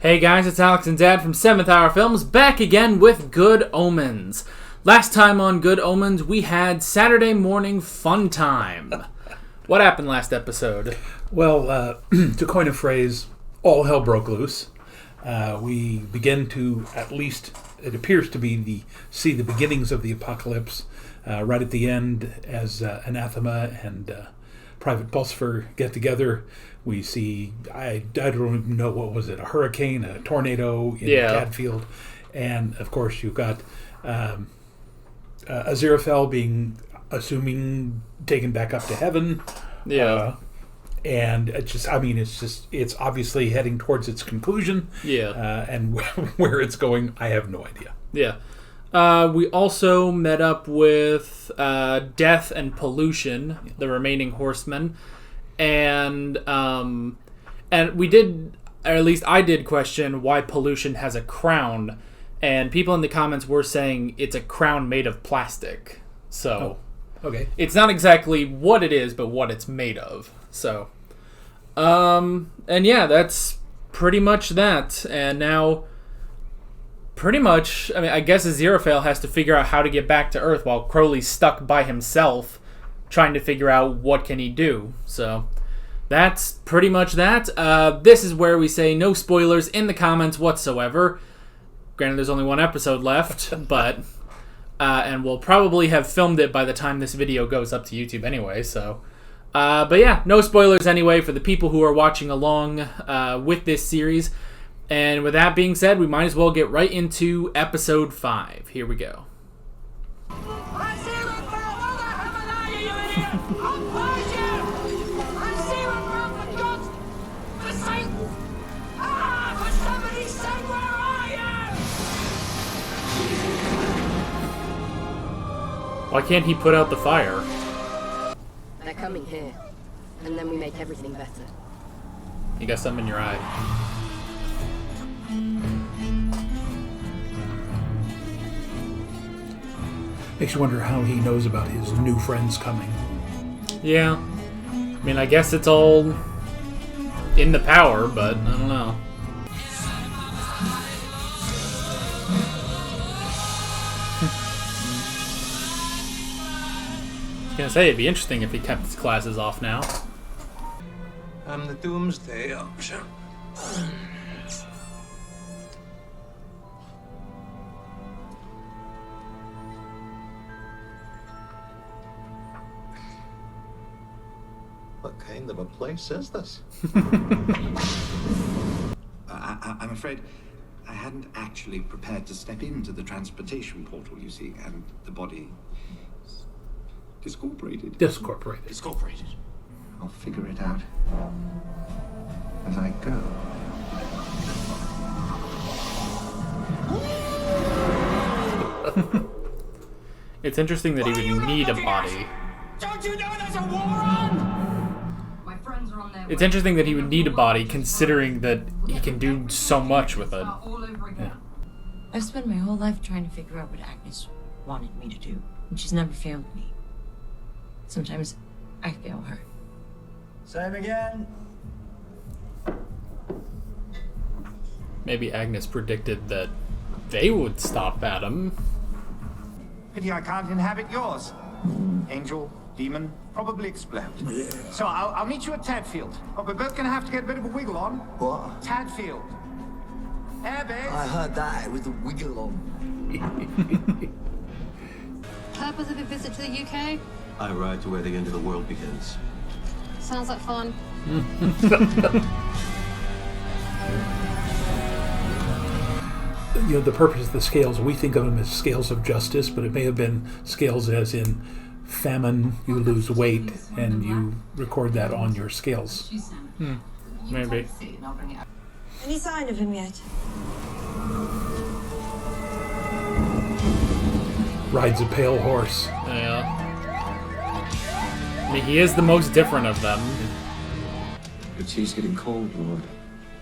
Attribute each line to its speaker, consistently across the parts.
Speaker 1: Hey guys, it's Alex and Dad from 7th Hour Films, back again with Good Omens. Last time on Good Omens, we had Saturday morning fun time. What happened last episode?
Speaker 2: Well, to coin a phrase, all hell broke loose. We begin to, at least it appears to be, see the beginnings of the apocalypse right at the end as Anathema and Private Pulsifer get together. We see, I don't even know, what was it, a hurricane, a tornado in Cadfield. And, of course, you've got Aziraphale being, assuming, taken back up to heaven.
Speaker 1: Yeah.
Speaker 2: And it's obviously heading towards its conclusion.
Speaker 1: Yeah.
Speaker 2: And where it's going, I have no idea.
Speaker 1: Yeah. We also met up with Death and Pollution, the remaining horsemen. And we did, or at least I did, question why Pollution has a crown. And people in the comments were saying it's a crown made of plastic. So,
Speaker 2: okay.
Speaker 1: It's not exactly what it is, but what it's made of. So, and yeah, that's pretty much that. And now, pretty much, I guess Aziraphale has to figure out how to get back to Earth while Crowley's stuck by himself, trying to figure out what can he do. So, that's pretty much that. This is where we say no spoilers in the comments whatsoever. Granted, there's only one episode left, but and we'll probably have filmed it by the time this video goes up to YouTube anyway, so. But yeah, no spoilers anyway for the people who are watching along with this series. And with that being said, we might as well get right into episode 5. Here we go. Why can't he put out the fire?
Speaker 3: They're coming here, and then we make everything better.
Speaker 1: You got something in your eye.
Speaker 2: Makes you wonder how he knows about his new friends coming.
Speaker 1: Yeah. I guess it's all in the power, but I don't know. I was gonna say, it'd be interesting if he kept his glasses off now.
Speaker 4: I'm the Doomsday option.
Speaker 5: What kind of a place is this?
Speaker 6: I'm afraid I hadn't actually prepared to step into the transportation portal, you see, and the body is discorporated. I'll figure it out as I go.
Speaker 1: It's interesting that he would need a body.
Speaker 4: Don't you know there's a war on?
Speaker 3: My friends are on their way.
Speaker 1: It's interesting that he would need a body, considering that he can do so much with it.
Speaker 3: Yeah.
Speaker 7: I've spent my whole life trying to figure out what Agnes wanted me to do, and she's never failed me. Sometimes I fail her.
Speaker 4: Same again.
Speaker 1: Maybe Agnes predicted that they would stop Adam.
Speaker 8: Pity I can't inhabit yours. Angel, demon, probably explode.
Speaker 5: Yeah.
Speaker 8: So I'll meet you at Tadfield. But we're both gonna have to get a bit of a wiggle on.
Speaker 5: What?
Speaker 8: Tadfield. Airbase.
Speaker 5: I heard that with the wiggle on.
Speaker 9: Purpose of a visit to the UK?
Speaker 10: I ride to where the end of the world begins.
Speaker 9: Sounds like fun.
Speaker 2: The purpose of the scales, we think of them as scales of justice, but it may have been scales as in famine, you lose weight, and you record that on your scales.
Speaker 1: Maybe.
Speaker 7: Any sign of him yet?
Speaker 2: Rides a pale horse.
Speaker 1: Yeah. He is the most different of them.
Speaker 10: The tea's getting cold, Lord.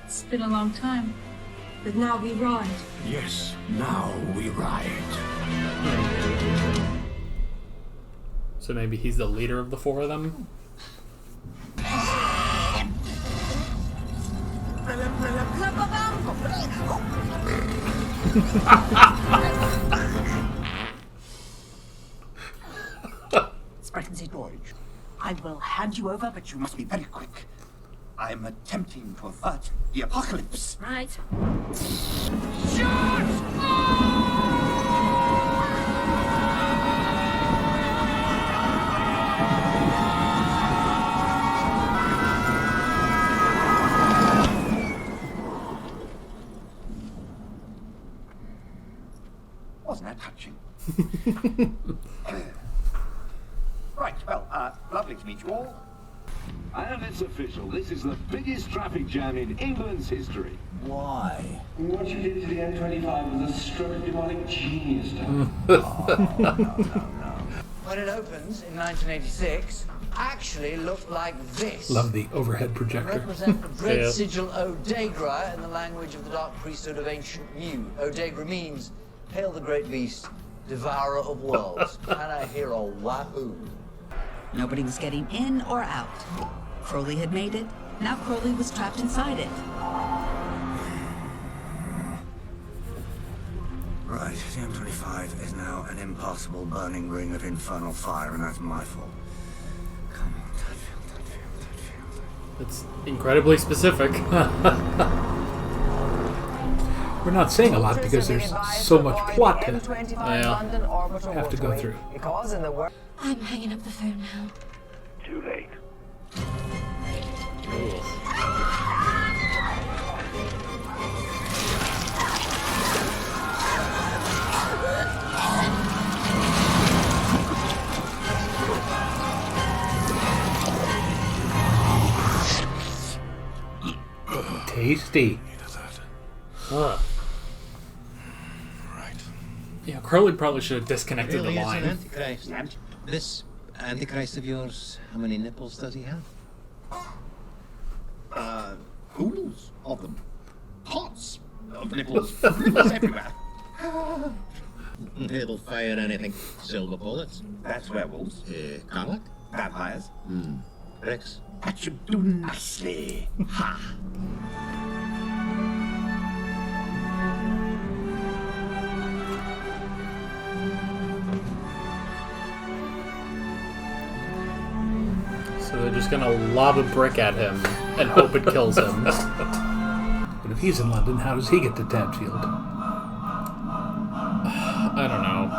Speaker 9: It's been a long time.
Speaker 7: But now we ride.
Speaker 5: Yes, now we ride.
Speaker 1: So maybe he's the leader of the four of them?
Speaker 8: Sprechen Sie Deutsch. I will hand you over, but you must be very quick. I'm attempting to avert the apocalypse.
Speaker 3: Right.
Speaker 8: Wasn't that touching? Right, well, lovely to meet you all.
Speaker 11: And it's official. This is the biggest traffic jam in England's history.
Speaker 4: Why?
Speaker 11: What you did to the M25 was a stroke of demonic genius, Tom.
Speaker 4: When it opens in 1986, actually looked like this.
Speaker 2: Love the overhead projector.
Speaker 4: Represent the great
Speaker 1: Yeah.
Speaker 4: sigil Odegra in the language of the dark priesthood of ancient Mu. Odegra means, hail the great beast, devourer of worlds. Can I hear a wahoo?
Speaker 12: Nobody was getting in or out. Crowley had made it. Now Crowley was trapped inside it.
Speaker 8: Right, the M25 is now an impossible burning ring of infernal fire, and that's my fault. Come on, Tadfield.
Speaker 1: It's incredibly specific.
Speaker 2: We're not saying a lot because there's so much plot to
Speaker 1: Yeah.
Speaker 2: have to go through.
Speaker 4: Because in the world.
Speaker 7: I'm hanging up the phone now.
Speaker 11: Too late.
Speaker 2: Tasty.
Speaker 1: Huh. Yeah, Crowley probably should have disconnected the line.
Speaker 13: Antichrist. This Antichrist of yours, how many nipples does he have?
Speaker 6: Oodles of them. Pots of nipples. Nipples everywhere.
Speaker 13: It'll fire anything. Silver bullets.
Speaker 6: That's werewolves.
Speaker 13: Garlic.
Speaker 6: Vampires.
Speaker 13: Bricks.
Speaker 6: That should do nicely. Ha!
Speaker 1: So they're just gonna lob a brick at him and hope it kills him.
Speaker 2: But if he's in London, how does he get to Tadfield?
Speaker 1: I don't know.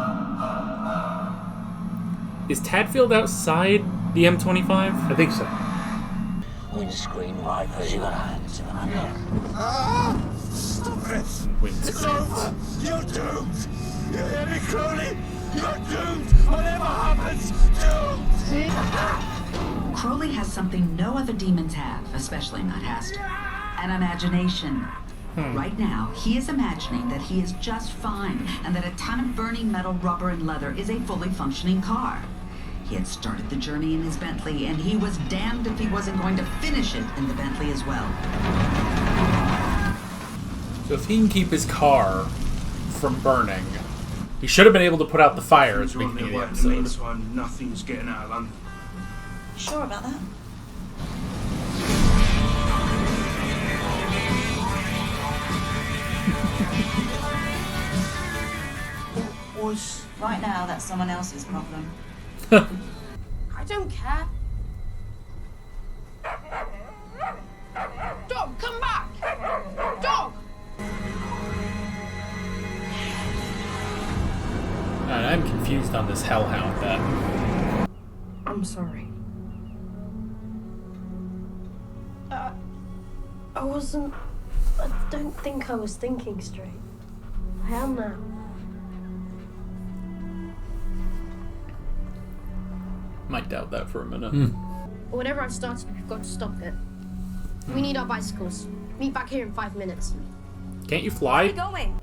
Speaker 1: Is Tadfield outside the M25?
Speaker 2: I think so.
Speaker 4: Windscreen wipers, you got hands in my hair.
Speaker 8: Stop it!
Speaker 1: Windscreens.
Speaker 8: You're doomed! You hear me, Crowley? You're doomed! Whatever happens, doomed!
Speaker 12: Crowley has something no other demons have, especially not Hast. An imagination. Right now, he is imagining that he is just fine and that a ton of burning metal, rubber, and leather is a fully functioning car. He had started the journey in his Bentley, and he was damned if he wasn't going to finish it in the Bentley as well.
Speaker 1: So if he can keep his car from burning, he should have been able to put out the fire at the beginning of the episode.
Speaker 11: Time, nothing's getting out of London.
Speaker 7: Sure about that?
Speaker 12: Whoosh. Right now, that's someone else's problem.
Speaker 3: I don't care. Dog, come back! Dog!
Speaker 1: Alright, I'm confused on this hellhound then.
Speaker 3: I'm sorry. I wasn't... I don't think I was thinking straight. I am now.
Speaker 1: Might doubt that for a minute.
Speaker 3: Whatever I've started, we've got to stop it. We need our bicycles. Meet back here in 5 minutes.
Speaker 1: Can't you fly?
Speaker 3: Going.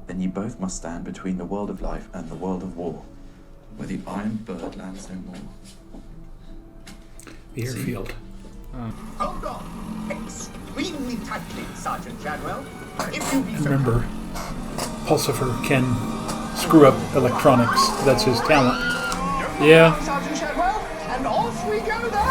Speaker 14: Then you both must stand between the world of life and the world of war, where the iron bird lands no more.
Speaker 2: The airfield.
Speaker 8: Hold on! Extremely tightly, Sergeant Chadwell. If you be so
Speaker 2: Remember, Pulsifer can screw up electronics. That's his talent.
Speaker 1: Yeah.
Speaker 8: Sergeant Chadwell, and off we go there!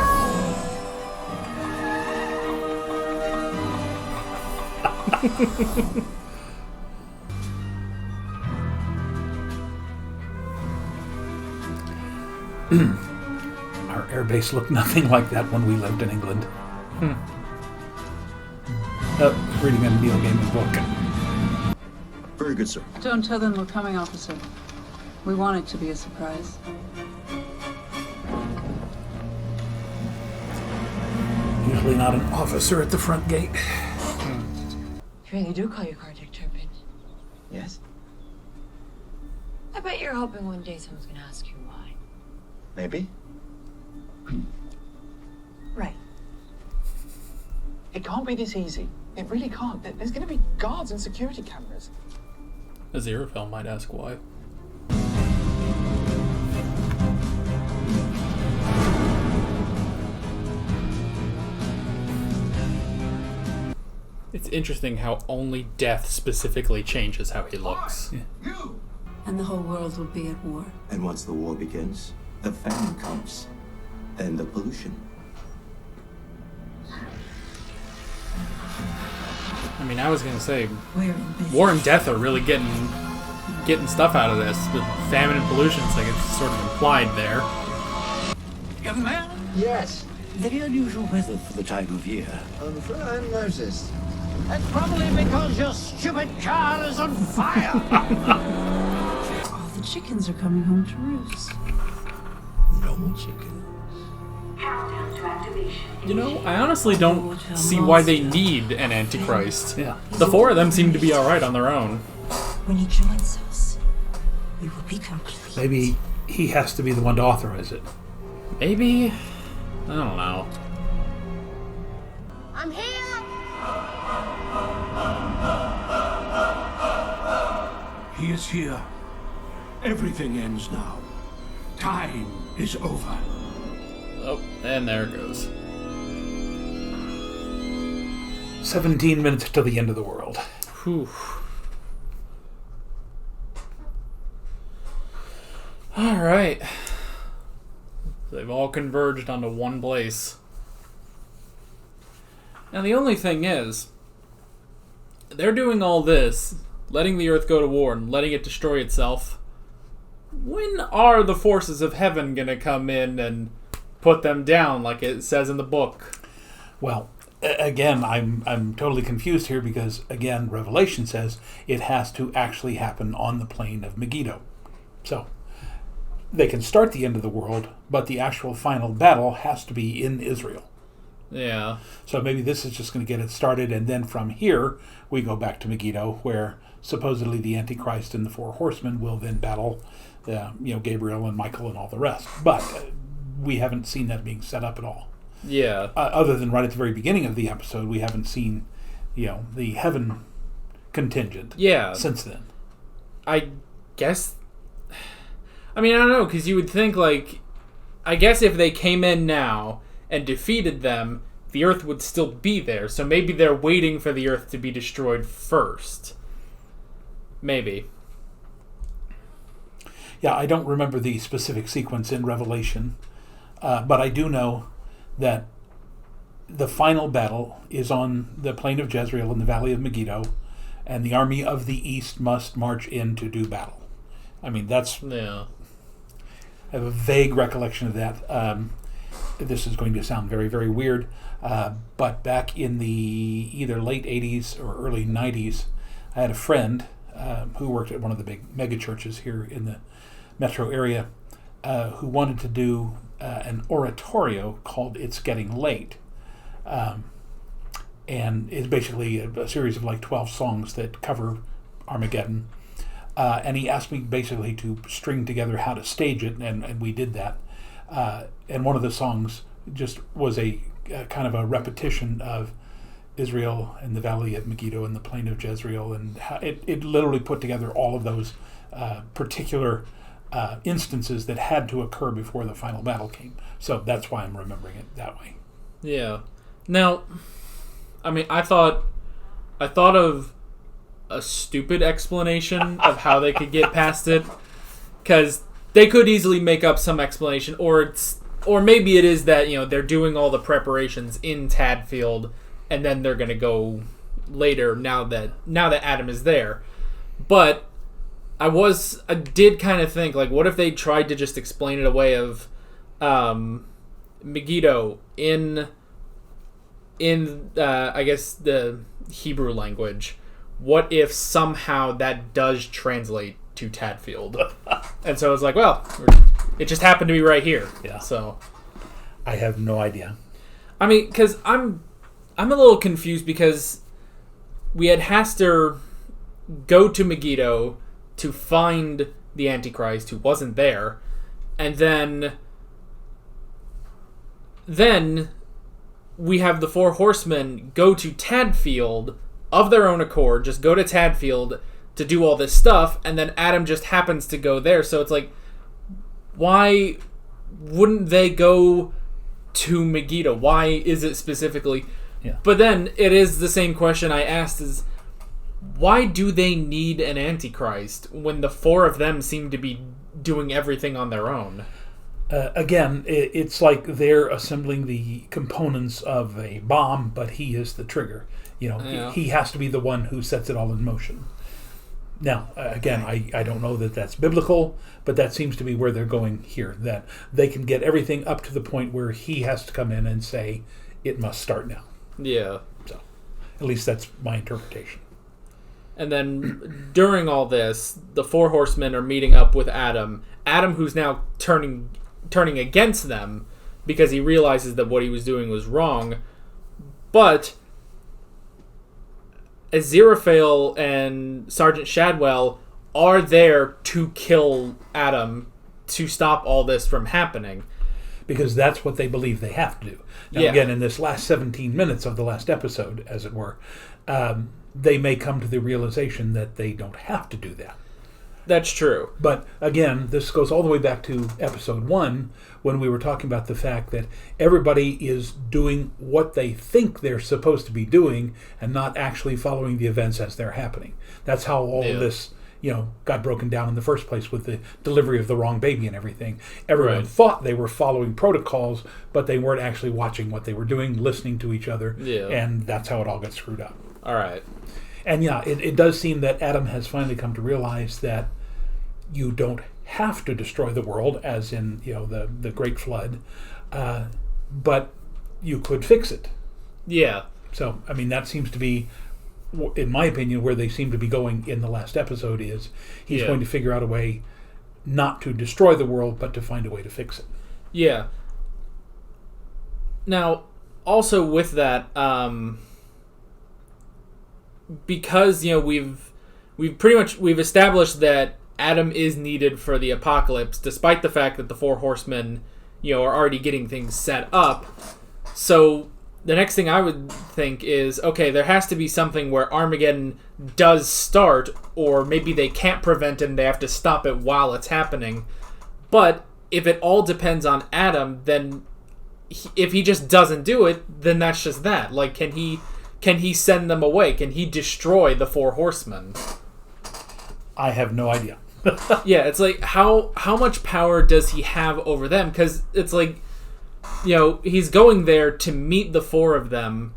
Speaker 2: Our airbase looked nothing like that when we lived in England. Reading a Neil Gaiman book.
Speaker 10: Very good, sir.
Speaker 15: Don't tell them we're coming, officer. We want it to be a surprise.
Speaker 2: Usually not an officer at the front gate.
Speaker 7: You really do call your car Dick Turpin.
Speaker 13: Yes?
Speaker 7: I bet you're hoping one day someone's gonna ask you why.
Speaker 13: Maybe.
Speaker 16: Right. It can't be this easy. It really can't. There's going to be guards and security cameras.
Speaker 1: Aziraphale might ask why. It's interesting how only death specifically changes how he looks.
Speaker 2: Yeah.
Speaker 15: And the whole world will be at war.
Speaker 10: And once the war begins, the famine comes. Then the pollution.
Speaker 1: I mean, I was gonna say,
Speaker 7: We're in business.
Speaker 1: war and death are really getting stuff out of this. But famine and pollution's like it's sort of implied there.
Speaker 8: Young man?
Speaker 4: Yes.
Speaker 8: Very unusual weather for the time of year.
Speaker 4: I'm afraid I hadn't noticed.
Speaker 8: That's probably because your stupid car is on fire.
Speaker 15: All the chickens are coming home to roost.
Speaker 8: No more chickens.
Speaker 1: You know, I honestly don't see why they need an Antichrist.
Speaker 2: Yeah.
Speaker 1: The four of them seem to be alright on their own.
Speaker 15: When he joins us, we will be complete.
Speaker 2: Maybe he has to be the one to authorize it.
Speaker 1: Maybe? I don't know.
Speaker 3: I'm here!
Speaker 11: He is here. Everything ends now. Time is over.
Speaker 1: Oh, and there it goes.
Speaker 2: 17 minutes to the end of the world.
Speaker 1: Whew. Alright. They've all converged onto one place. Now the only thing is, they're doing all this, letting the Earth go to war and letting it destroy itself. When are the forces of heaven gonna come in and put them down like it says in the book?
Speaker 2: Well, again, I'm totally confused here because, again, Revelation says it has to actually happen on the plain of Megiddo. So, they can start the end of the world, but the actual final battle has to be in Israel.
Speaker 1: Yeah.
Speaker 2: So maybe this is just going to get it started, and then from here, we go back to Megiddo, where supposedly the Antichrist and the four horsemen will then battle, Gabriel and Michael and all the rest. But we haven't seen that being set up at all.
Speaker 1: Yeah.
Speaker 2: Other than right at the very beginning of the episode, we haven't seen, the heaven contingent.
Speaker 1: Yeah.
Speaker 2: Since then.
Speaker 1: I guess. I mean, I don't know, because you would think, I guess if they came in now and defeated them, the Earth would still be there. So maybe they're waiting for the Earth to be destroyed first. Maybe.
Speaker 2: Yeah, I don't remember the specific sequence in Revelation, but I do know that the final battle is on the plain of Jezreel in the valley of Megiddo, and the army of the east must march in to do battle. I mean, that's...
Speaker 1: Yeah.
Speaker 2: I have a vague recollection of that. This is going to sound very, very weird, but back in the either late 80s or early 90s, I had a friend who worked at one of the big mega churches here in the metro area who wanted to do an oratorio called It's Getting Late. And it's basically a series of 12 songs that cover Armageddon. And he asked me basically to string together how to stage it, and we did that. And one of the songs just was a kind of a repetition of Israel and the valley of Megiddo and the plain of Jezreel, and how it literally put together all of those particular instances that had to occur before the final battle came. So that's why I'm remembering it that way.
Speaker 1: Yeah. Now, I mean, I thought of a stupid explanation of how they could get past it, because they could easily make up some explanation, or maybe it is that they're doing all the preparations in Tadfield, and then they're gonna go later now that Adam is there. But I did kind of think, what if they tried to just explain it away of Megiddo in I guess the Hebrew language, what if somehow that does translate to Tadfield? And so it's like, well, it just happened to be right here.
Speaker 2: Yeah.
Speaker 1: So
Speaker 2: I have no idea.
Speaker 1: I mean, because I'm a little confused because we had Haster go to Megiddo to find the Antichrist who wasn't there, and then we have the four horsemen go to Tadfield of their own accord, just go to Tadfield to do all this stuff, and then Adam just happens to go there. So it's like, why wouldn't they go to Megiddo? Why is it specifically?
Speaker 2: Yeah.
Speaker 1: But then it is the same question I asked: is why do they need an Antichrist when the four of them seem to be doing everything on their own?
Speaker 2: Again, it's like they're assembling the components of a bomb, but he is the trigger. He has to be the one who sets it all in motion. Now, again, I don't know that that's biblical, but that seems to be where they're going here, that they can get everything up to the point where he has to come in and say, it must start now.
Speaker 1: Yeah.
Speaker 2: So, at least that's my interpretation.
Speaker 1: And then during all this, the four horsemen are meeting up with Adam. Adam, who's now turning against them because he realizes that what he was doing was wrong. But Aziraphale and Sergeant Shadwell are there to kill Adam to stop all this from happening.
Speaker 2: Because that's what they believe they have to do. Now, again, in this last 17 minutes of the last episode, as it were, they may come to the realization that they don't have to do that.
Speaker 1: That's true.
Speaker 2: But again, this goes all the way back to episode 1 when we were talking about the fact that everybody is doing what they think they're supposed to be doing and not actually following the events as they're happening. That's how all of this, got broken down in the first place with the delivery of the wrong baby and everything. Everyone thought they were following protocols, but they weren't actually watching what they were doing, listening to each other, and that's how it all got screwed up.
Speaker 1: All right.
Speaker 2: And it does seem that Adam has finally come to realize that you don't have to destroy the world, as in the Great Flood, but you could fix it.
Speaker 1: Yeah.
Speaker 2: So I mean that seems to be, in my opinion, where they seem to be going in the last episode. Is he's going to figure out a way not to destroy the world, but to find a way to fix it.
Speaker 1: Yeah. Now, also with that. Because we've established that Adam is needed for the apocalypse, despite the fact that the four horsemen are already getting things set up. So the next thing I would think is, okay, there has to be something where Armageddon does start, or maybe they can't prevent it and they have to stop it while it's happening. But if it all depends on Adam, then if he just doesn't do it, then that's just that. Like, can he send them away? Can he destroy the four horsemen?
Speaker 2: I have no idea.
Speaker 1: Yeah, it's like, how much power does he have over them? Because it's like, he's going there to meet the four of them,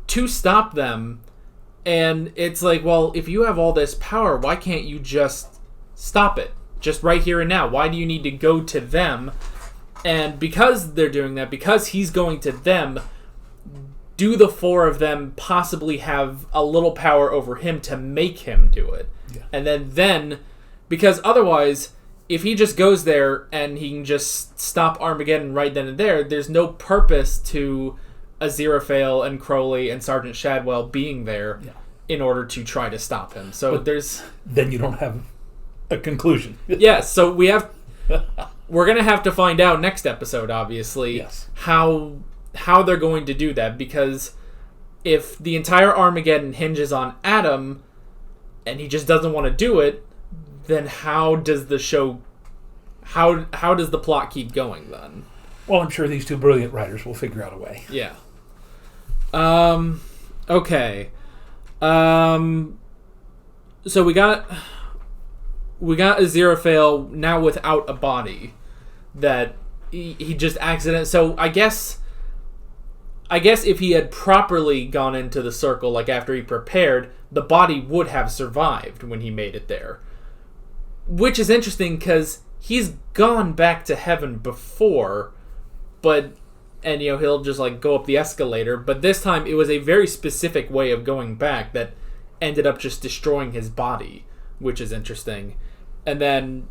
Speaker 1: to stop them, and it's like, well, if you have all this power, why can't you just stop it? Just right here and now. Why do you need to go to them? And because they're doing that, because he's going to them, do the four of them possibly have a little power over him to make him do it?
Speaker 2: Yeah.
Speaker 1: And then, because otherwise, if he just goes there and he can just stop Armageddon right then and there, there's no purpose to Aziraphale and Crowley and Sergeant Shadwell being there in order to try to stop him. So
Speaker 2: then you don't have a conclusion.
Speaker 1: Yeah, so we're going to have to find out next episode, obviously, how they're going to do that, because if the entire Armageddon hinges on Adam and he just doesn't want to do it, then how does the show, how does the plot keep going then?
Speaker 2: Well, I'm sure these two brilliant writers will figure out a way.
Speaker 1: Yeah. Okay. So we got Aziraphale now without a body that he just accidentally. So I guess if he had properly gone into the circle, like after he prepared, the body would have survived when he made it there. Which is interesting because he's gone back to heaven before, and he'll just like go up the escalator, but this time it was a very specific way of going back that ended up just destroying his body, which is interesting. And then,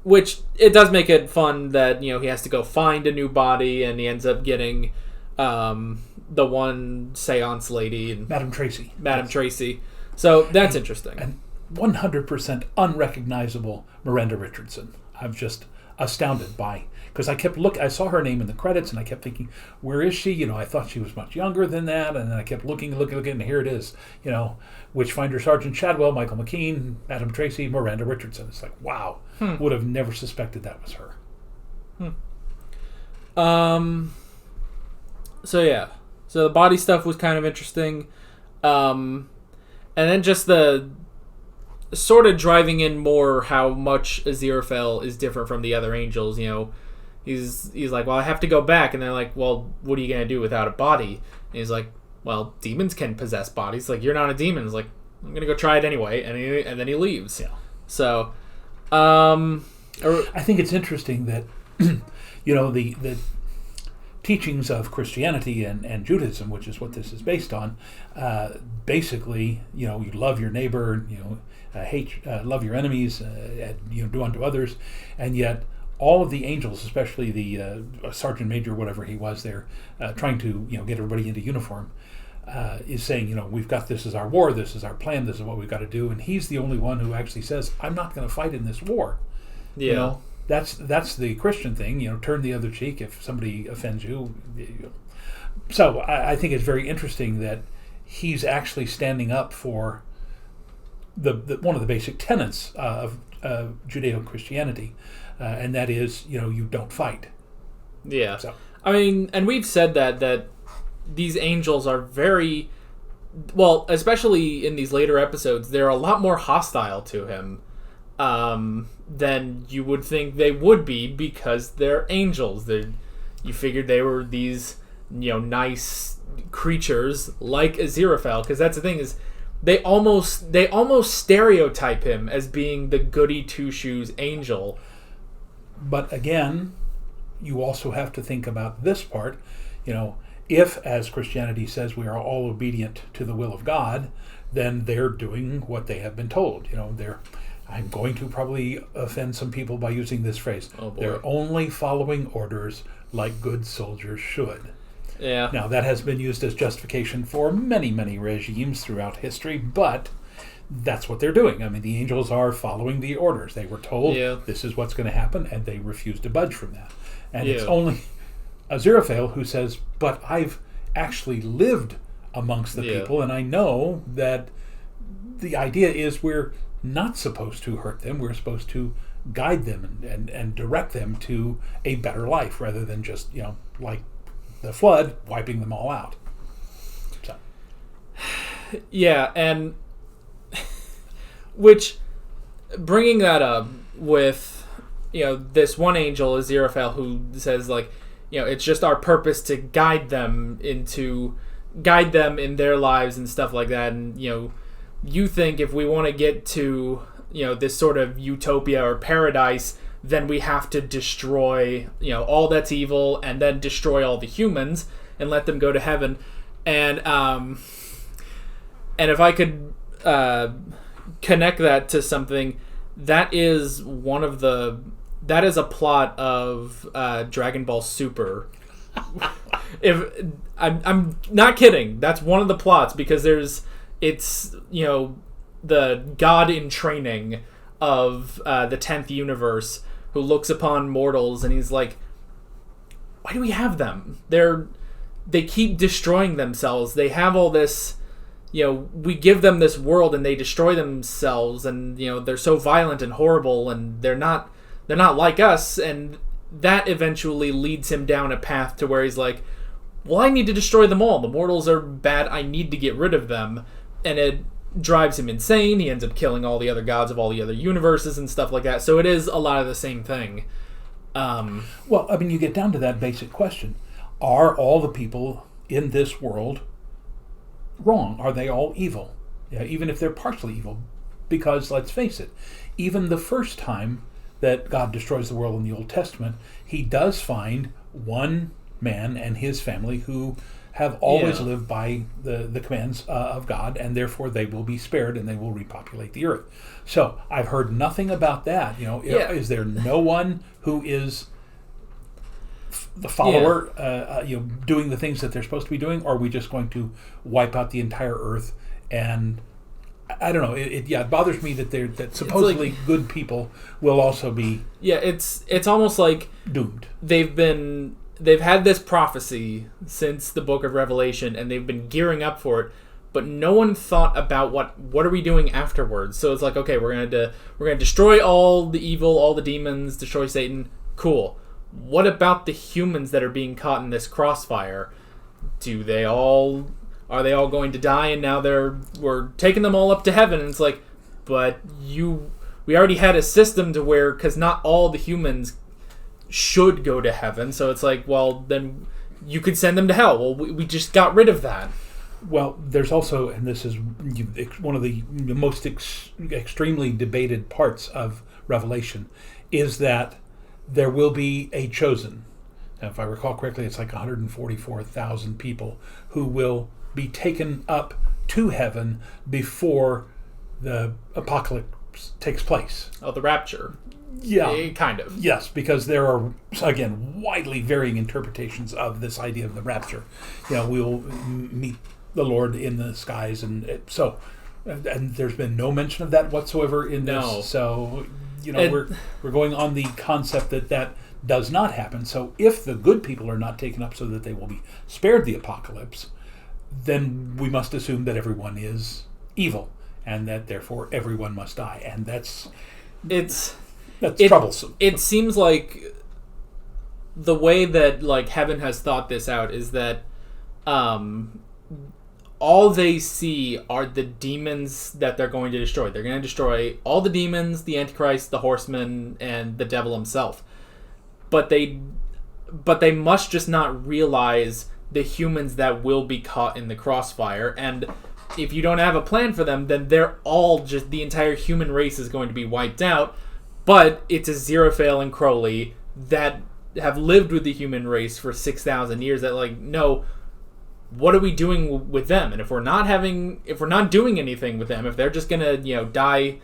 Speaker 1: which it does make it fun that he has to go find a new body, and he ends up getting the one seance lady and
Speaker 2: Madame Tracy.
Speaker 1: Tracy. So that's interesting.
Speaker 2: And 100% unrecognizable Miranda Richardson. I'm just astounded by, because I saw her name in the credits, and I kept thinking, where is she? I thought she was much younger than that, and then I kept looking, and here it is. Witchfinder Sergeant Shadwell, Michael McKean, Madame Tracy, Miranda Richardson. It's like, wow, would have never suspected that was her.
Speaker 1: So the body stuff was kind of interesting, and then just the sort of driving in more how much Aziraphale is different from the other angels. He's like, well, I have to go back, and they're like, well, what are you gonna do without a body? And he's like, well, demons can possess bodies. Like, you're not a demon. He's like, I'm gonna go try it anyway, and then he leaves.
Speaker 2: Yeah.
Speaker 1: So,
Speaker 2: I think it's interesting that the teachings of Christianity and Judaism, which is what this is based on, basically, you love your neighbor, love your enemies, and do unto others, and yet all of the angels, especially the sergeant major, whatever he was there, trying to get everybody into uniform, is saying, we've got, this is our war, this is our plan, this is what we've got to do, and he's the only one who actually says, I'm not going to fight in this war.
Speaker 1: Yeah.
Speaker 2: That's the Christian thing, turn the other cheek if somebody offends you. So I think it's very interesting that he's actually standing up for the one of the basic tenets of Judeo-Christianity, and that is, you don't fight.
Speaker 1: Yeah.
Speaker 2: So.
Speaker 1: I mean, and we've said that these angels are very, well, especially in these later episodes, they're a lot more hostile to him than you would think they would be, because they're angels. You figured they were these, nice creatures like Aziraphale, because that's the thing, is they almost stereotype him as being the goody two-shoes angel.
Speaker 2: But again, you also have to think about this part, if, as Christianity says, we are all obedient to the will of God, then they're doing what they have been told. I'm going to probably offend some people by using this phrase.
Speaker 1: Oh boy.
Speaker 2: They're only following orders like good soldiers should.
Speaker 1: Yeah.
Speaker 2: Now, that has been used as justification for many, many regimes throughout history, but that's what they're doing. I mean, the angels are following the orders. They were told this is what's going to happen, and they refuse to budge from that. And it's only Aziraphale who says, but I've actually lived amongst the people, and I know that the idea is we're not supposed to hurt them. We're supposed to guide them and direct them to a better life, rather than just, like the flood, wiping them all out. So.
Speaker 1: Yeah, and which, bringing that up with, this one angel, Aziraphale, who says, like, it's just our purpose to guide them in their lives and stuff like that. And, you think if we want to get to, this sort of utopia or paradise, then we have to destroy, all that's evil, and then destroy all the humans and let them go to heaven. And if I could connect that to something, that is a plot of Dragon Ball Super. If I'm not kidding, that's one of the plots, because it's the god in training of the 10th universe, who looks upon mortals, and he's like, why do we have them? They keep destroying themselves. They have all this, we give them this world and they destroy themselves, and they're so violent and horrible, and they're not like us. And that eventually leads him down a path to where he's like, well, I need to destroy them all. The mortals are bad. I need to get rid of them. And it drives him insane. He ends up killing all the other gods of all the other universes and stuff like that. So it is a lot of the same thing.
Speaker 2: Well, I mean, you get down to that basic question. Are all the people in this world wrong? Are they all evil? Yeah, even if they're partially evil. Because, let's face it, even the first time that God destroys the world in the Old Testament, he does find one man and his family who have always lived by the commands of God, and therefore they will be spared and they will repopulate the earth. So I've heard nothing about that. Is there no one who is the follower, doing the things that they're supposed to be doing, or are we just going to wipe out the entire earth? And I don't know. It bothers me that supposedly good people will also be.
Speaker 1: Yeah, it's almost like
Speaker 2: doomed.
Speaker 1: They've had this prophecy since the book of Revelation, and they've been gearing up for it, but no one thought about what are we doing afterwards. So it's like, okay, we're gonna destroy all the evil, all the demons, destroy Satan. Cool. What about the humans that are being caught in this crossfire? Are they all going to die? And now we're taking them all up to heaven. And it's like, but we already had a system to where, because not all the humans should go to heaven. So it's like, well, then you could send them to hell. Well, we just got rid of that.
Speaker 2: Well, there's also, and this is one of the most extremely debated parts of Revelation, is that there will be a chosen. Now, if I recall correctly, it's like 144,000 people who will be taken up to heaven before the apocalypse takes place.
Speaker 1: Oh, the rapture.
Speaker 2: Yeah.
Speaker 1: Kind of.
Speaker 2: Yes, because there are, again, widely varying interpretations of this idea of the rapture. We'll meet the Lord in the skies, and there's been no mention of that whatsoever in this.
Speaker 1: No.
Speaker 2: So, we're going on the concept that does not happen. So if the good people are not taken up so that they will be spared the apocalypse, then we must assume that everyone is evil, and that therefore everyone must die. And that's troublesome.
Speaker 1: It seems like the way that heaven has thought this out is that all they see are the demons that they're going to destroy. They're going to destroy all the demons, the Antichrist, the horseman, and the devil himself. But they must just not realize the humans that will be caught in the crossfire. And if you don't have a plan for them, then they're all just, the entire human race is going to be wiped out. But it's Aziraphale and Crowley that have lived with the human race for 6,000 years that no, what are we doing with them? And if we're not doing anything with them, if they're just gonna die,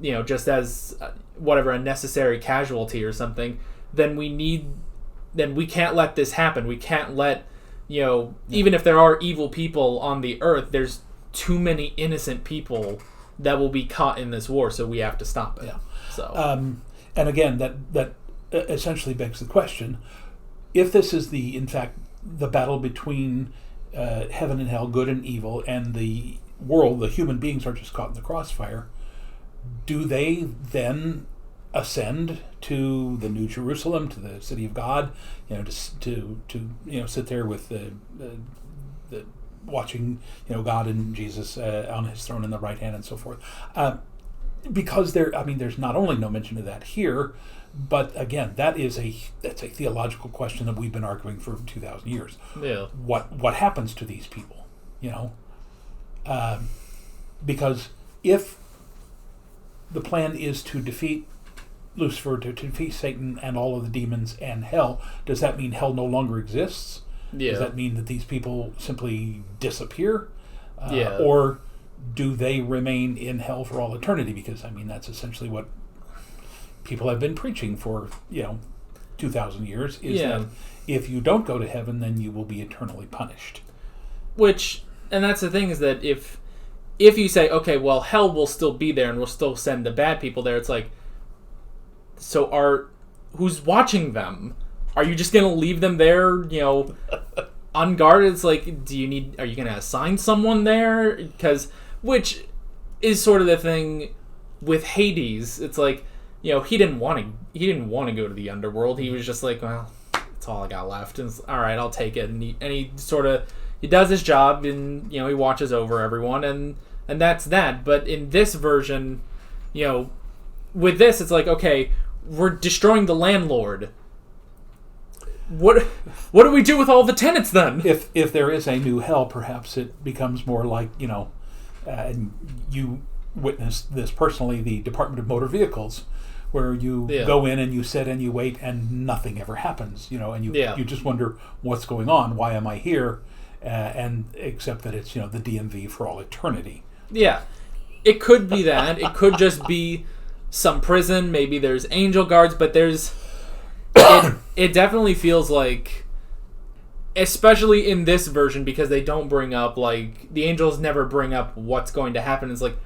Speaker 1: just as a necessary casualty or something, then we can't let this happen. We can't let even if there are evil people on the earth, there's too many innocent people that will be caught in this war, so we have to stop it.
Speaker 2: Yeah.
Speaker 1: So
Speaker 2: and again, that essentially begs the question: if this is in fact the battle between heaven and hell, good and evil, and the world, the human beings are just caught in the crossfire, do they then ascend to the New Jerusalem, to the city of God, to sit there with the watching God and Jesus on his throne in the right hand and so forth? Because there's not only no mention of that here, but again, that's a theological question that we've been arguing for 2,000 years.
Speaker 1: Yeah.
Speaker 2: What happens to these people? Because if the plan is to defeat Lucifer, to defeat Satan and all of the demons and hell, does that mean hell no longer exists?
Speaker 1: Yeah.
Speaker 2: Does that mean that these people simply disappear?
Speaker 1: Yeah.
Speaker 2: Or do they remain in hell for all eternity? Because that's essentially what people have been preaching for 2,000 years, is that if you don't go to heaven, then you will be eternally punished.
Speaker 1: And that's the thing, is that if you say, okay, well, hell will still be there and we'll still send the bad people there, it's like, so who's watching them? Are you just gonna leave them there, unguarded? It's like, are you gonna assign someone there? Which is sort of the thing with Hades. It's like, he didn't want to go to the underworld. He was just like, well, that's all I got left. And all right, I'll take it. And he sort of, he does his job, and he watches over everyone, and that's that. But in this version, with this, it's like, okay, we're destroying the landlord. What do we do with all the tenants then?
Speaker 2: If there is a new hell, perhaps it becomes more like, and you witnessed this personally, the Department of Motor Vehicles, where you
Speaker 1: Yeah.
Speaker 2: go in and you sit and you wait and nothing ever happens, and you just wonder what's going on. Why am I here? And except that it's the DMV for all eternity.
Speaker 1: Yeah, it could be that. It could just be some prison. Maybe there's angel guards, but it definitely feels like, especially in this version, because they don't bring up, like, the angels never bring up what's going to happen. It's like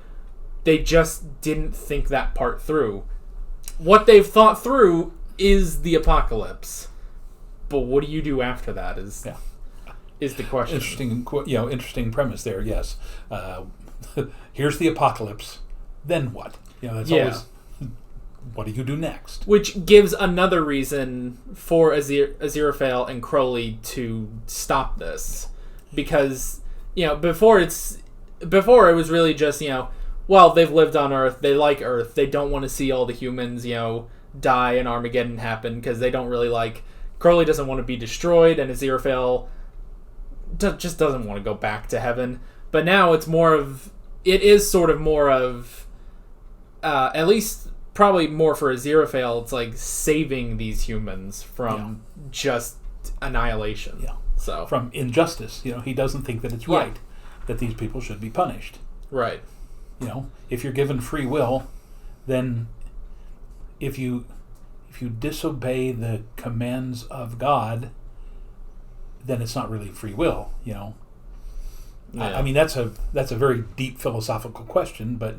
Speaker 1: they just didn't think that part through. What they've thought through is the apocalypse, but what do you do after that is the question.
Speaker 2: Interesting premise there. Yes, here's the apocalypse. Then what? That's always. What do you do next?
Speaker 1: Which gives another reason for Aziraphale and Crowley to stop this, because before it was really just well, they've lived on Earth, they like Earth, they don't want to see all the humans die and Armageddon happen because they don't really like. Crowley doesn't want to be destroyed, and Aziraphale just doesn't want to go back to heaven. But now it is sort of more of at least. Probably more for Aziraphale, it's like saving these humans from just annihilation.
Speaker 2: Yeah.
Speaker 1: So
Speaker 2: from injustice. He doesn't think that it's right that these people should be punished.
Speaker 1: Right.
Speaker 2: If you're given free will, then if you disobey the commands of God, then it's not really free will. Yeah. I mean, that's a very deep philosophical question, but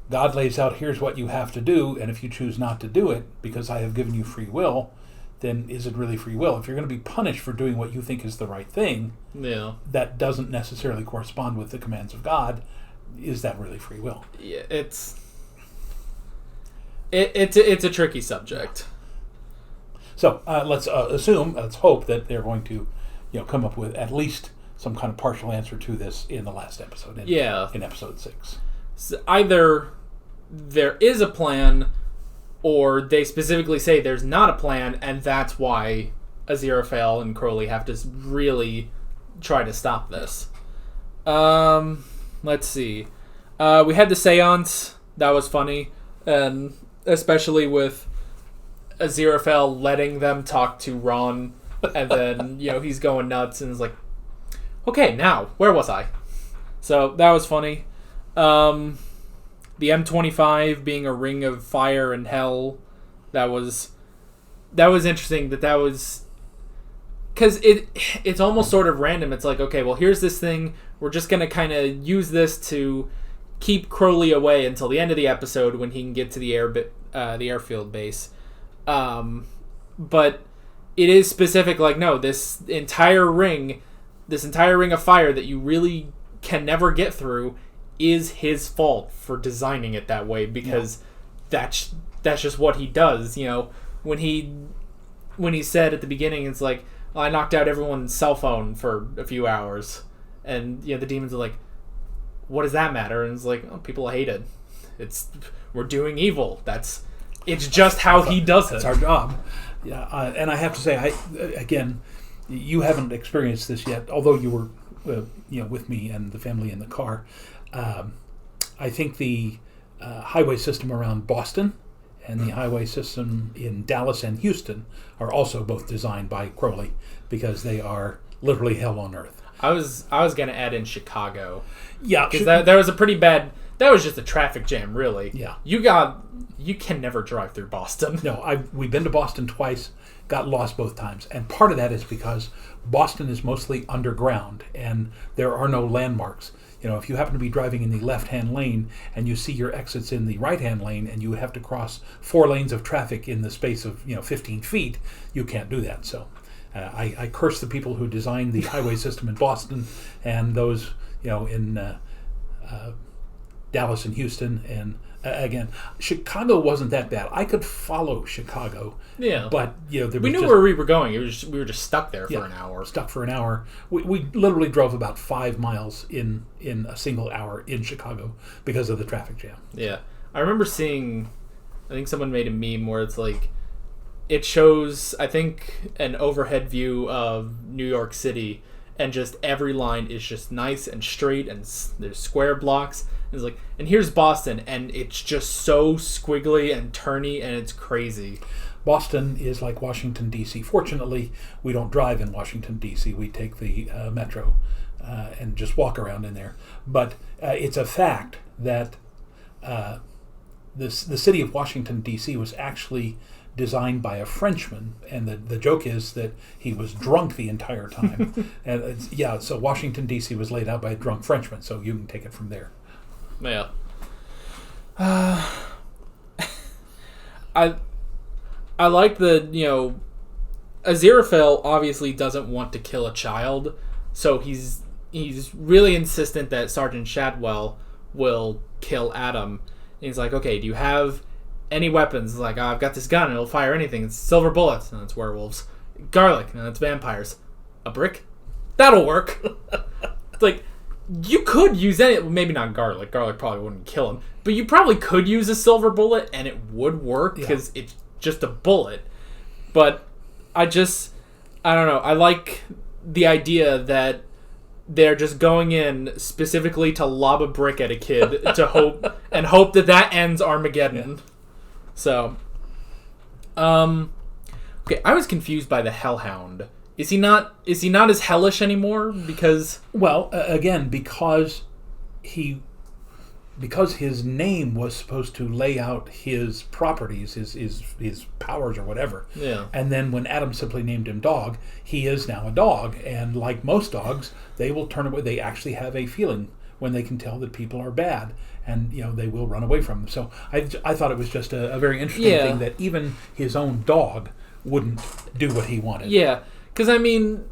Speaker 2: God lays out, here's what you have to do, and if you choose not to do it, because I have given you free will, then is it really free will? If you're going to be punished for doing what you think is the right thing, that doesn't necessarily correspond with the commands of God, is that really free will?
Speaker 1: Yeah, it's a tricky subject.
Speaker 2: So let's hope that they're going to come up with at least some kind of partial answer to this in the last episode, in episode 6.
Speaker 1: So either there is a plan, or they specifically say there's not a plan, and that's why Aziraphale and Crowley have to really try to stop this. Let's see. We had the seance. That was funny, and especially with Aziraphale letting them talk to Ron, and then he's going nuts and is like, okay, now where was I? So that was funny. The M25 being a ring of fire and hell, that was interesting. That was because it's almost sort of random. It's like, okay, well, here's this thing. We're just gonna kind of use this to keep Crowley away until the end of the episode when he can get to the airfield base. But it is specific. Like, no, this entire ring of fire that you really can never get through is his fault for designing it that way, because that's just what he does. When he said at the beginning, it's like, oh, I knocked out everyone's cell phone for a few hours, and the demons are like, what does that matter? And it's like, oh, people hate it. We're doing evil. It's just how he does it.
Speaker 2: It's our job. Yeah, and I have to say, again, you haven't experienced this yet, although you were with me and the family in the car. I think the highway system around Boston and the highway system in Dallas and Houston are also both designed by Crowley, because they are literally hell on earth.
Speaker 1: I was going to add in Chicago.
Speaker 2: Yeah.
Speaker 1: Because that was a pretty bad... That was just a traffic jam, really.
Speaker 2: Yeah.
Speaker 1: You can never drive through Boston.
Speaker 2: No, we've been to Boston twice, got lost both times. And part of that is because Boston is mostly underground and there are no landmarks. If you happen to be driving in the left-hand lane and you see your exits in the right-hand lane and you have to cross 4 lanes of traffic in the space of 15 feet, you can't do that. So I curse the people who designed the highway system in Boston and those in Dallas and Houston. And again, Chicago wasn't that bad. I could follow Chicago.
Speaker 1: Yeah,
Speaker 2: but
Speaker 1: we knew where we were going. We were just stuck there for an hour.
Speaker 2: Stuck for an hour. We literally drove about 5 miles in a single hour in Chicago because of the traffic jam.
Speaker 1: Yeah, I remember seeing. I think someone made a meme where it's like, it shows, I think, an overhead view of New York City, and just every line is just nice and straight, and there's square blocks, It's like, and here's Boston, and it's just so squiggly and turny, and it's crazy.
Speaker 2: Boston is like Washington, D.C. Fortunately, we don't drive in Washington, D.C. We take the metro and just walk around in there. But it's a fact that the city of Washington, D.C. was actually designed by a Frenchman, and the joke is that he was drunk the entire time. And so Washington, D.C. was laid out by a drunk Frenchman, so you can take it from there.
Speaker 1: Yeah. I like the, Aziraphale obviously doesn't want to kill a child, so he's really insistent that Sergeant Shadwell will kill Adam. And he's like, okay, do you have any weapons? He's like, I've got this gun, it'll fire anything. It's silver bullets, and it's werewolves. Garlic, and it's vampires. A brick? That'll work. It's like, you could use any, maybe not garlic. Garlic probably wouldn't kill him, but you probably could use a silver bullet, and it would work, because it's just a bullet. But I don't know, I like the idea that they're just going in specifically to lob a brick at a kid to hope that ends Armageddon. So okay, I was confused by the Hellhound. Is he not as hellish anymore? Because
Speaker 2: again, because his name was supposed to lay out his properties, his powers or whatever.
Speaker 1: Yeah.
Speaker 2: And then when Adam simply named him Dog, he is now a dog. And like most dogs, they will turn away. They actually have a feeling when they can tell that people are bad, and they will run away from them. So I thought it was just a very interesting thing that even his own dog wouldn't do what he wanted.
Speaker 1: Yeah, because I mean,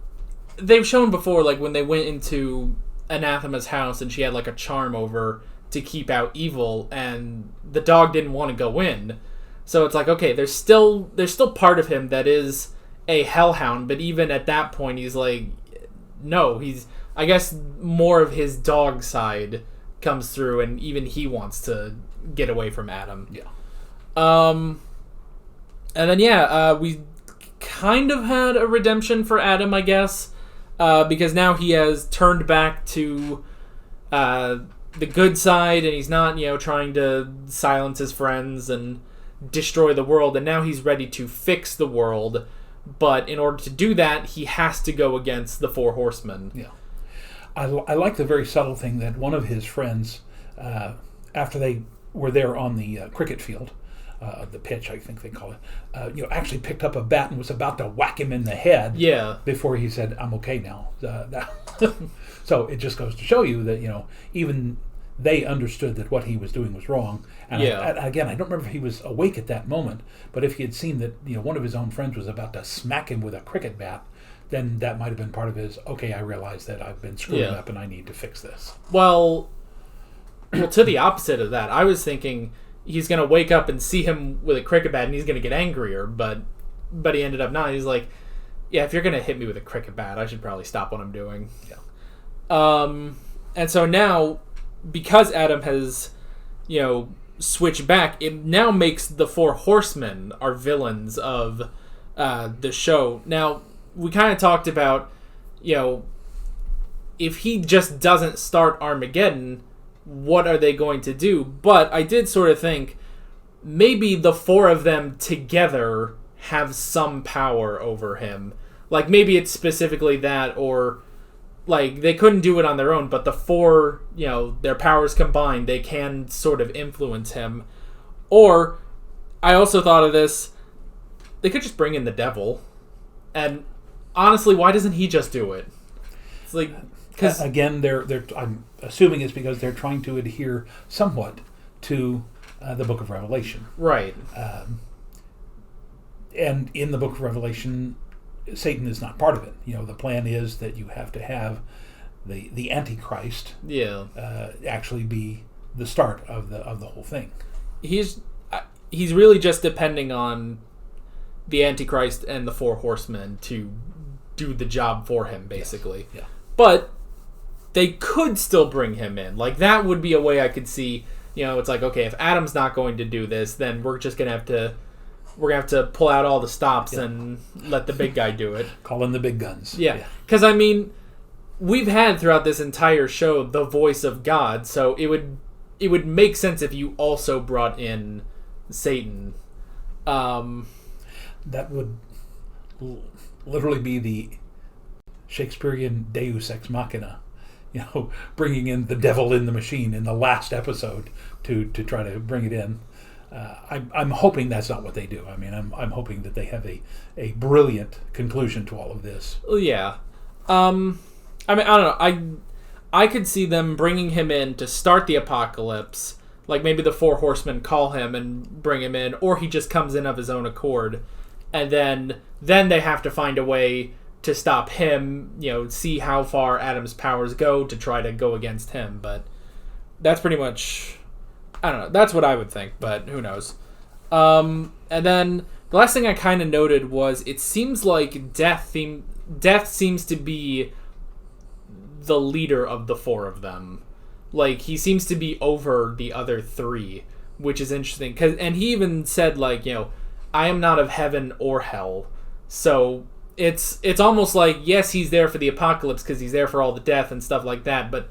Speaker 1: they've shown before, like when they went into Anathema's house and she had like a charm over to keep out evil, and the dog didn't want to go in. So it's like, okay, there's still part of him that is a hellhound, but even at that point he's like, no, I guess more of his dog side comes through, and even he wants to get away from Adam.
Speaker 2: Yeah.
Speaker 1: And then we kind of had a redemption for Adam, I guess, because now he has turned back to the good side, and he's not, trying to silence his friends and destroy the world, and now he's ready to fix the world. But in order to do that, he has to go against the Four Horsemen.
Speaker 2: Yeah. I like the very subtle thing that one of his friends, after they were there on the cricket field, the pitch, I think they call it, actually picked up a bat and was about to whack him in the head.
Speaker 1: Yeah.
Speaker 2: Before he said, "I'm okay now." So it just goes to show you that even they understood that what he was doing was wrong. And again, I don't remember if he was awake at that moment, but if he had seen that one of his own friends was about to smack him with a cricket bat, then that might have been part of his, okay, I realize that I've been screwing up and I need to fix this.
Speaker 1: Well, to the opposite of that, I was thinking he's going to wake up and see him with a cricket bat and he's going to get angrier, but he ended up not. He's like, yeah, if you're going to hit me with a cricket bat, I should probably stop what I'm doing.
Speaker 2: Yeah.
Speaker 1: And so now, because Adam has, switched back, it now makes the Four Horsemen our villains of the show. Now, we kind of talked about, if he just doesn't start Armageddon, what are they going to do? But I did sort of think maybe the four of them together have some power over him. Like, maybe it's specifically that, or like they couldn't do it on their own, but the four, their powers combined, they can sort of influence him. Or I also thought of this, they could just bring in the devil. And honestly, why doesn't he just do it? It's like, because
Speaker 2: again, I'm assuming it's because they're trying to adhere somewhat to the Book of Revelation,
Speaker 1: right?
Speaker 2: And in the Book of Revelation, Satan is not part of it. The plan is that you have to have the Antichrist, actually be the start of the whole thing.
Speaker 1: He's really just depending on the Antichrist and the Four Horsemen to do the job for him, basically.
Speaker 2: Yeah.
Speaker 1: But they could still bring him in. Like, that would be a way I could see, it's like, okay, if Adam's not going to do this, then we're just going to have to pull out all the stops and let the big guy do it.
Speaker 2: Call in the big guns.
Speaker 1: Yeah. Because, we've had throughout this entire show the voice of God, so it would it would make sense if you also brought in Satan.
Speaker 2: That would literally be the Shakespearean Deus Ex Machina, bringing in the devil in the machine in the last episode to try to bring it in. I'm hoping that's not what they do. I mean, I'm hoping that they have a brilliant conclusion to all of this.
Speaker 1: Yeah. I mean, I don't know. I could see them bringing him in to start the apocalypse. Like maybe the Four Horsemen call him and bring him in, or he just comes in of his own accord. And then they have to find a way to stop him, see how far Adam's powers go to try to go against him. But that's pretty much, I don't know, that's what I would think, but who knows. And then the last thing I kind of noted was it seems like Death seems to be the leader of the four of them. Like, he seems to be over the other three, which is interesting. And he even said, like, I am not of heaven or hell. So it's almost like, yes, he's there for the apocalypse because he's there for all the death and stuff like that, but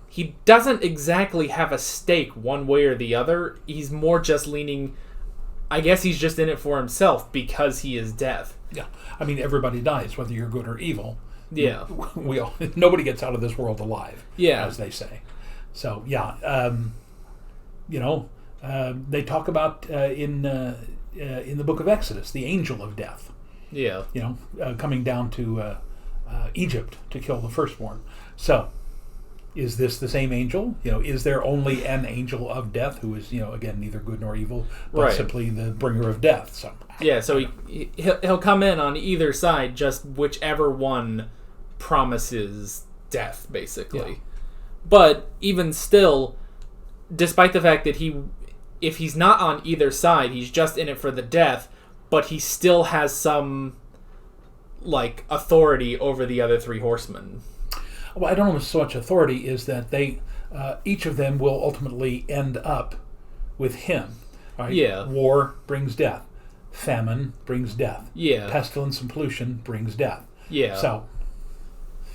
Speaker 1: he doesn't exactly have a stake one way or the other. He's more just leaning, I guess he's just in it for himself because he is death.
Speaker 2: Yeah. I mean, everybody dies, whether you're good or evil.
Speaker 1: Yeah.
Speaker 2: Nobody gets out of this world alive,
Speaker 1: yeah,
Speaker 2: as they say. So, yeah. They talk about in the book of Exodus, the angel of death.
Speaker 1: Yeah.
Speaker 2: Coming down to Egypt to kill the firstborn. So, is this the same angel? Is there only an angel of death who is, again, neither good nor evil, but
Speaker 1: right,
Speaker 2: simply the bringer of death? So,
Speaker 1: yeah, so he'll come in on either side, just whichever one promises death, basically. Yeah. But even still, despite the fact that if he's not on either side, he's just in it for the death, but he still has some, like, authority over the other three horsemen.
Speaker 2: Well, I don't know so much authority is that they, each of them will ultimately end up with him. Right?
Speaker 1: Yeah.
Speaker 2: War brings death. Famine brings death.
Speaker 1: Yeah.
Speaker 2: Pestilence and pollution brings death.
Speaker 1: Yeah.
Speaker 2: So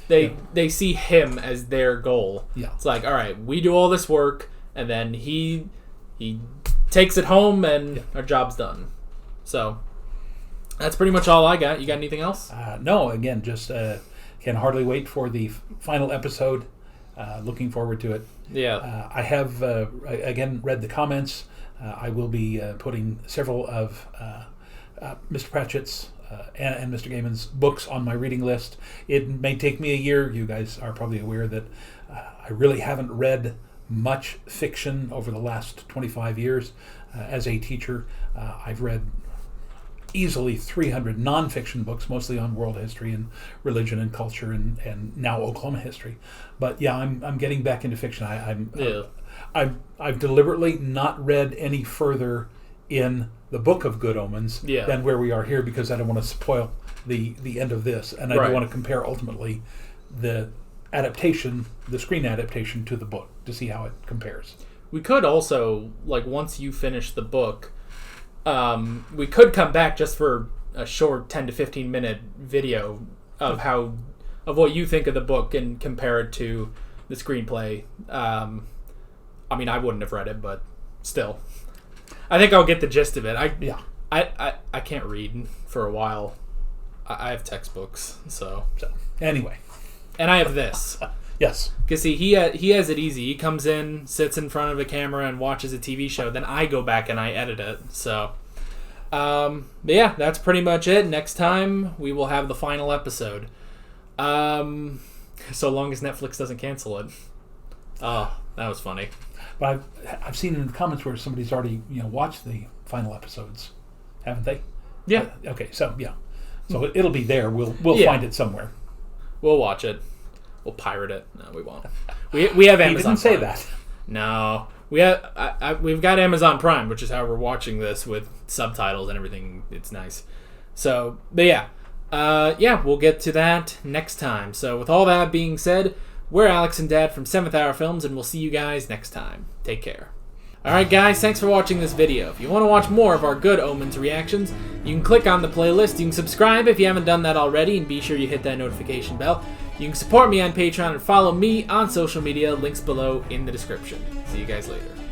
Speaker 1: they see him as their goal.
Speaker 2: Yeah.
Speaker 1: It's like, all right, we do all this work, and then he takes it home, and our job's done. So that's pretty much all I got. You got anything else?
Speaker 2: No. Again, just can hardly wait for the final episode. Looking forward to it.
Speaker 1: Yeah.
Speaker 2: I have again read the comments. I will be putting several of Mr. Pratchett's and Mr. Gaiman's books on my reading list. It may take me a year. You guys are probably aware that I really haven't read much fiction over the last 25 years. As a teacher, I've read easily 300 nonfiction books, mostly on world history and religion and culture and now Oklahoma history. But yeah, I'm getting back into fiction. I've deliberately not read any further in the Book of Good Omens than where we are here because I don't want to spoil the end of this, and I do want to compare ultimately the adaptation, the screen adaptation, to the book to see how it compares.
Speaker 1: We could also, like, once you finish the book, we could come back just for a short 10 to 15 minute video of what you think of the book and compare it to the screenplay. I mean, I wouldn't have read it, but still, I think I'll get the gist of it. I can't read for a while. I have textbooks, so
Speaker 2: anyway,
Speaker 1: and I have this.
Speaker 2: Yes,
Speaker 1: because see, he has it easy. He comes in, sits in front of a camera, and watches a TV show. Then I go back and I edit it. So, but yeah, that's pretty much it. Next time we will have the final episode. So long as Netflix doesn't cancel it. Oh, that was funny.
Speaker 2: But I've seen in the comments where somebody's already watched the final episodes, haven't they?
Speaker 1: Yeah.
Speaker 2: Okay. So yeah. So it'll be there. We'll find it somewhere.
Speaker 1: We'll watch it. We'll pirate it. No, we won't. We have Amazon.
Speaker 2: You didn't say
Speaker 1: Prime.
Speaker 2: that.
Speaker 1: No, we've got Amazon Prime, which is how we're watching this with subtitles and everything. It's nice. So, but yeah, we'll get to that next time. So, with all that being said, we're Alex and Dad from 7th Hour Films, and we'll see you guys next time. Take care. Alright guys, thanks for watching this video. If you want to watch more of our Good Omens reactions, you can click on the playlist, you can subscribe if you haven't done that already, and be sure you hit that notification bell. You can support me on Patreon and follow me on social media. Links below in the description. See you guys later.